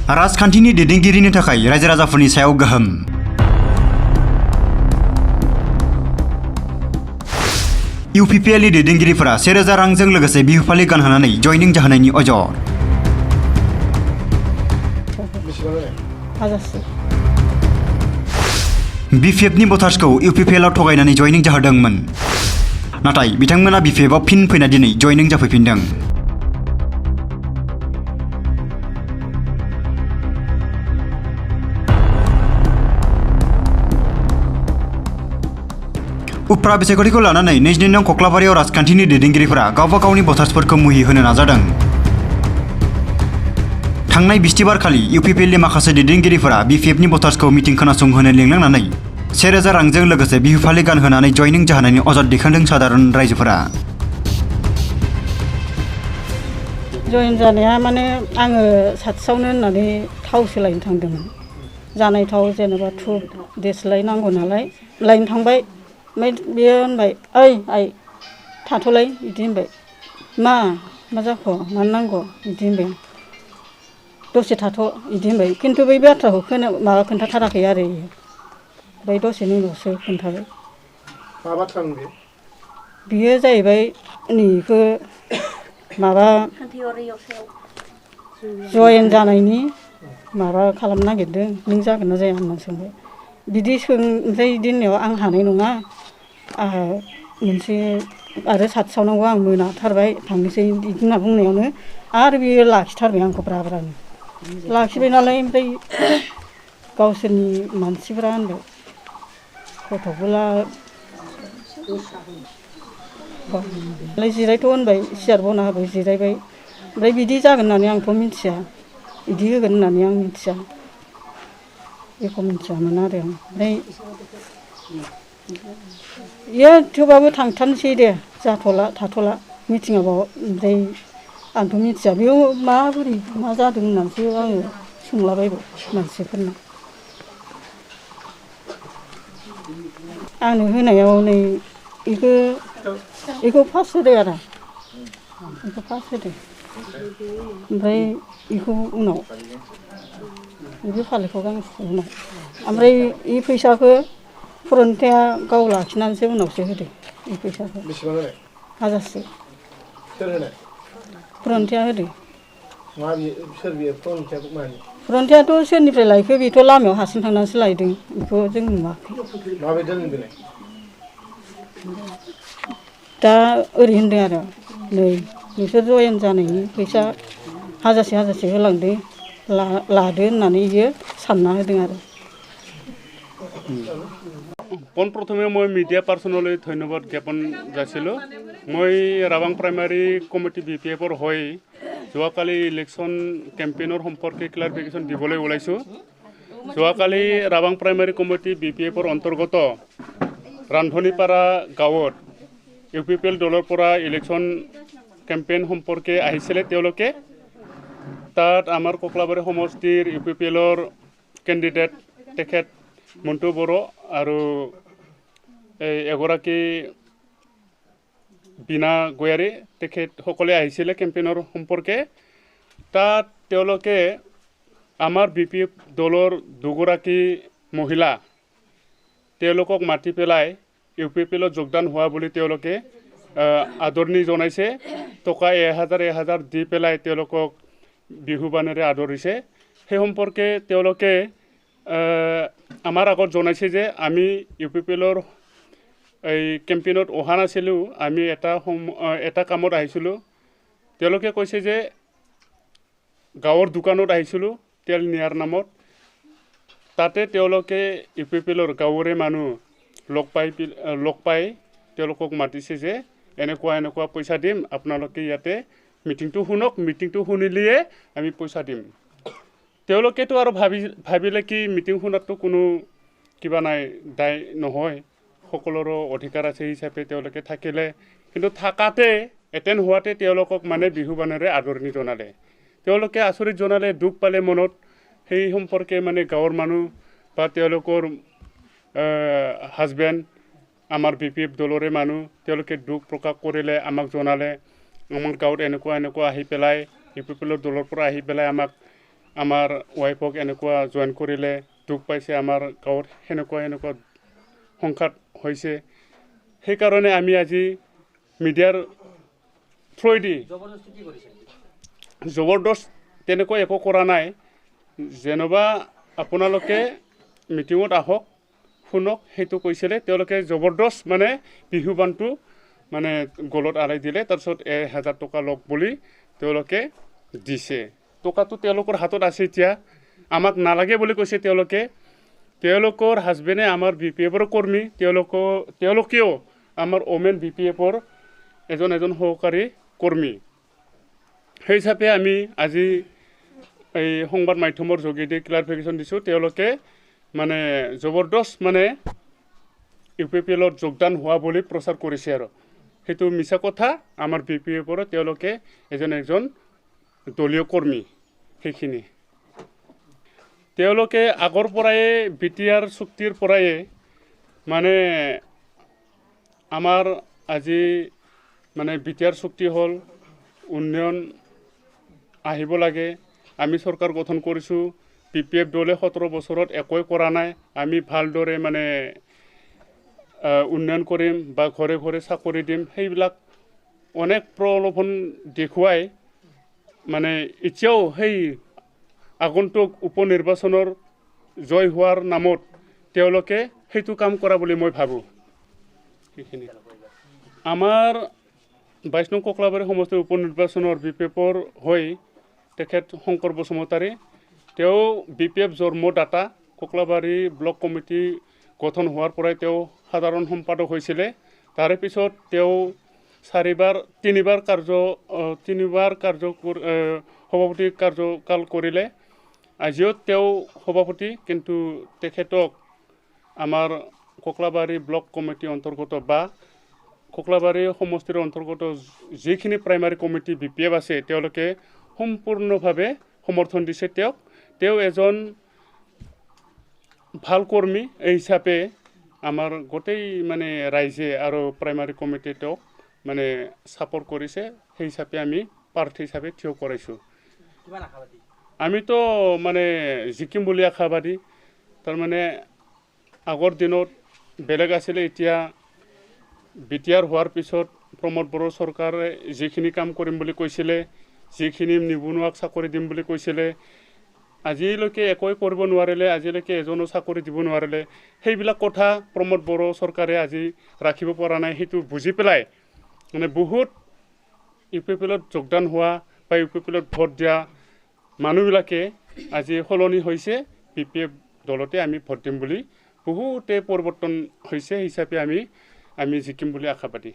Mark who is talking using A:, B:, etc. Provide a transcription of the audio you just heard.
A: राजखान्थिनि दैदेनगिरिनि थाखाय रायजो राजाफोरनि सायाव गोहोम। इउपिपिएलनि दैदेनगिरिफोरा 1000 रांजों लोगोसे बिहु फालि गानहोनानै जयनिं जाहोनायनि अजद। बिपिएफनि भटार्सखौ इउपिपिएलआव थगायनानै जयनिं जाहोदोंमोन, नाथाय बिथांमोना बिपिएफआव फिन फैना दिनै जयनिं जाफैफिनदों। उफ्रा बिसायख'थिखौ लानानै 22 नं कक्लाबारियाव राजखान्थिनि दैदेनगिरिफोरा गावबा गावनि भटार्सफोरखौ मुहि होनो नाजादों। थांनाय बिस्तिबारखालि इउपिपिएलनि माखासे दैदेनगिरिफोरा बिपिएफनि भटार्सखौ मिटिं खोनासंहोनो लिंलांनानै 1000 रांजों लोगोसे बिहु फालि गानहोनानै जयनिं जाहोनायनि अजद दैखांदों साधारन रायजोफोरा।
B: जयेन जानाया माने आङो साथिसावनो होननानै थाव सोलायनो थांदोंमोन। जानाय थाव जेनेबा धुप देसलाय नांगौ नालाय लायनो थांबाय। ओमफ्राय बियो होनबाय, ओइ आइ थाथ'लाय बिदि होनबाय। मा जाखो मानो नांगौ बिदि होनबाय। दसे थाथ' बिदि होनबाय, खिन्थु बै बाथ्राखौ खोन्थाथाराखै आरो ओमफ्राय दसेनि उनावसो खोन्थाबाय।
C: मा बाथ्रामोन बे?
B: बियो जाहैबाय नैखौ माबा जयेन जानायनि माबा खालामनो नागिरदों, नों जागोन ना जाया होनना सोंबाय। बिदि ओमफ्राय बिदि होननायाव आं हानाय नङा, आंहा मोनसे आरो साथिसावनांगौ, आं मोनाथारबाय थांनोसै बिदि होनना बुंनायावनो आरो बियो लाखिथारबाय आंखौ ब्रानो लाखिबाय नालाय। ओमफ्राय गावसोरनि मानसिफ्रा होनबाय, गथ'खौला जिरायथ' होनबाय, सियार बना होबाय जिरायबाय। ओमफ्राय बिदि जागोन होननानै आंथ' मिथिया, बिदि होगोन होननानै आं मिथिया, एख' मिथियामोन आरो। ओमफ्राय बियो थेवबाबो थांथारनोसै दे जाथ'ला थाथ'ला मिटिङाव। ओमफ्राय आंथ' मिथिया बेयाव माबोरै मा जादों होननानैसो आङो सोंलाबायबाय मानसिफोरनाव। आंनो होनायाव नै बेखौ फास होदो आरो बेखौ फास होदो। ओमफ्राय बेखौ उनाव बे फालिखौ गांसे उनाव, ओमफ्राय बे फैसाखौ फुरन्थाया गाव लाखिनानैसो उनावसो होदो। बे फैसाखौ 1000सो फुरन्थाया होदो। फुरन्थायाथ' सोरनिफ्राय लायखो बेथ' लामायाव हारसिं थांनानैसो लायदों, बेखौ जों नुवाखै। दा ओरै होनदों आरो, नै नोंसोर जयेन जानायनि फैसा 1000 होलांदो लादो होननानै बियो सानना होदों आरो।
D: পোনপ্ৰথমে মই মিডিয়া পাৰ্চনলৈ ধন্যবাদ জ্ঞাপন যাচিলোঁ। মই ৰাবাং প্ৰাইমাৰী কমিটি বিপিএফৰ হৈ যোৱাকালি ইলেকশ্যন কেম্পেইনৰ সম্পৰ্কে ক্লাৰিফিকেশ্যন দিবলৈ ওলাইছোঁ। যোৱাকালি ৰাবাং প্ৰাইমাৰী কমিটি বিপিএফৰ অন্তৰ্গত ৰান্ধনীপাৰা গাঁৱত ইউপিপিএল দলৰ পৰা ইলেকশ্যন কেম্পেইন সম্পৰ্কে আহিছিলে তেওঁলোকে। তাত আমাৰ কক্লাবাৰী সমষ্টিৰ ইউপিপিএলৰ কেণ্ডিডেট তেখেত মণ্টু বড়ো আৰু এগৰাকী বীণা গয়াৰী তেখেতসকলে আহিছিলে কেম্পেইনৰ সম্পৰ্কে। তাত তেওঁলোকে আমাৰ বিপিএফ দলৰ দুগৰাকী মহিলা তেওঁলোকক মাতি পেলাই ইউপিপিএলত যোগদান হোৱা বুলি তেওঁলোকে আদৰণি জনাইছে। টকা 1000 দি পেলাই তেওঁলোকক বিহু বানেৰে আদৰিছে। সেই সম্পৰ্কে তেওঁলোকে আমাৰ আগত জনাইছে যে আমি ইউপিপিএলৰ এই কেম্পেইনত অহা নাছিলোঁ, আমি এটা কামত আহিছিলোঁ। তেওঁলোকে কৈছে যে গাঁৱৰ দোকানত আহিছিলোঁ তেল নিয়াৰ নামত। তাতে তেওঁলোকে ইউপিপিএলৰ গাঁৱৰে মানুহ লগ পাই তেওঁলোকক মাতিছে যে এনেকুৱা পইচা দিম, আপোনালোকে ইয়াতে মিটিংটো শুনক, মিটিংটো শুনিলেহে আমি পইচা দিম। তেওঁলোকেতো আৰু ভাবিলে কি মিটিং শুনাততো কোনো কিবা নাই, দায় নহয়, সকলোৰো অধিকাৰ আছে হিচাপে তেওঁলোকে থাকিলে। কিন্তু থাকাতে এটেণ্ড হোৱাতে তেওঁলোকক মানে বিহু বানেৰে আদৰণি জনালে। তেওঁলোকে আচৰিত জনালে, দুখ পালে মনত। সেই সম্পৰ্কে মানে গাঁৱৰ মানুহ বা তেওঁলোকৰ হাজবেণ্ড আমাৰ বিপিএফ দলৰে মানুহ তেওঁলোকে দুখ প্ৰকাশ কৰিলে, আমাক জনালে আমাৰ গাঁৱত এনেকুৱা আহি পেলাই ইউপিপিএলৰ দলৰ পৰা আহি পেলাই আমাক আমাৰ ৱাইফক এনেকুৱা জইন কৰিলে দুখ পাইছে আমাৰ গাঁৱত সেনেকুৱা সংঘাত হৈছে সেইকাৰণে আমি আজি মিডিয়াৰ থ্ৰুৱেদি জবৰদস্ত তেনেকুৱা একো কৰা নাই যেনিবা আপোনালোকে মিটিঙত আহক শুনক সেইটো কৈছিলে তেওঁলোকে জবৰদস্ত মানে বিহু বানটো মানে গলত আলাই দিলে তাৰপিছত 1000 টকা লওক বুলি তেওঁলোকে দিছে টকাটো তেওঁলোকৰ হাতত আছে এতিয়া আমাক নালাগে বুলি কৈছে তেওঁলোকৰ হাজবেণ্ডে আমাৰ BPFৰ কৰ্মী তেওঁলোকেও আমাৰ ওমেন BPFৰ এজন সহকাৰী কৰ্মী সেই হিচাপে আমি আজি এই সংবাদ মাধ্যমৰ যোগেদি ক্লাৰিফিকেশ্যন দিছোঁ তেওঁলোকে মানে জবৰদস্ত মানে UPPLত যোগদান হোৱা বুলি প্ৰচাৰ কৰিছে আৰু সেইটো মিছা কথা আমাৰ BPFৰ তেওঁলোকে এজন দলীয় কৰ্মী সেইখিনি তেওঁলোকে আগৰ পৰাই BTR চুক্তিৰ পৰাই মানে আমাৰ আজি মানে BTR চুক্তি হ'ল উন্নয়ন আহিব লাগে আমি চৰকাৰ গঠন কৰিছোঁ PPF দলে 17 বছৰত একোই কৰা নাই আমি ভালদৰে মানে উন্নয়ন কৰিম বা ঘৰে ঘৰে চাকৰি দিম সেইবিলাক অনেক প্ৰলোভন দেখুৱাই মানে এতিয়াও সেই আগন্তুক উপনিৰ্বাচনৰ জয় হোৱাৰ নামত তেওঁলোকে সেইটো কাম কৰা বুলি মই ভাবোঁ সেইখিনি আমাৰ 22 নং ককলাবাৰী সমষ্টিৰ উপনিৰ্বাচনৰ BPFৰ হৈ তেখেত শংকৰ বসুমতাৰী তেওঁ BPF জন্মদাতা ককলাবাৰী ব্লক কমিটি গঠন হোৱাৰ পৰাই তেওঁ সাধাৰণ সম্পাদক হৈছিলে তাৰে পিছত তেওঁ তিনিবাৰ সভাপতি কাৰ্যকাল কৰিলে আজিও তেওঁ সভাপতি কিন্তু তেখেতক আমাৰ ককলাবাৰী ব্লক কমিটি অন্তৰ্গত বা ককলাবাৰী সমষ্টিৰ অন্তৰ্গত যিখিনি প্ৰাইমাৰী কমিটি BPF আছে তেওঁলোকে সম্পূৰ্ণভাৱে সমৰ্থন দিছে তেওঁ এজন ভাল কৰ্মী এই হিচাপে আমাৰ গোটেই মানে ৰাইজে আৰু প্ৰাইমাৰী কমিটি তেওঁক মানে সাপোৰ্ট কৰিছে সেই হিচাপে আমি প্ৰাৰ্থী হিচাপে থিয় কৰাইছোঁ আমিতো মানে জিকিম বুলি আশাবাদী তাৰমানে আগৰ দিনত বেলেগ আছিলে এতিয়া BTR হোৱাৰ পিছত প্ৰমোদ বড়ো চৰকাৰে যিখিনি কাম কৰিম বুলি কৈছিলে যিখিনি নিবনুৱাক চাকৰি দিম বুলি কৈছিলে আজিলৈকে একোই কৰিব নোৱাৰিলে আজিলৈকে এজনো চাকৰি দিব নোৱাৰিলে সেইবিলাক কথা প্ৰমোদ বড়ো চৰকাৰে আজি ৰাখিব পৰা নাই সেইটো বুজি পেলাই মানে বহুত UPPLত যোগদান হোৱা বা UPPLত ভোট দিয়া মানুহবিলাকে আজি সলনি হৈছে BPF দলতে আমি ভোট দিম বুলি বহুতে পৰিৱৰ্তন হৈছে হিচাপে আমি জিকিম বুলি আশাবাদী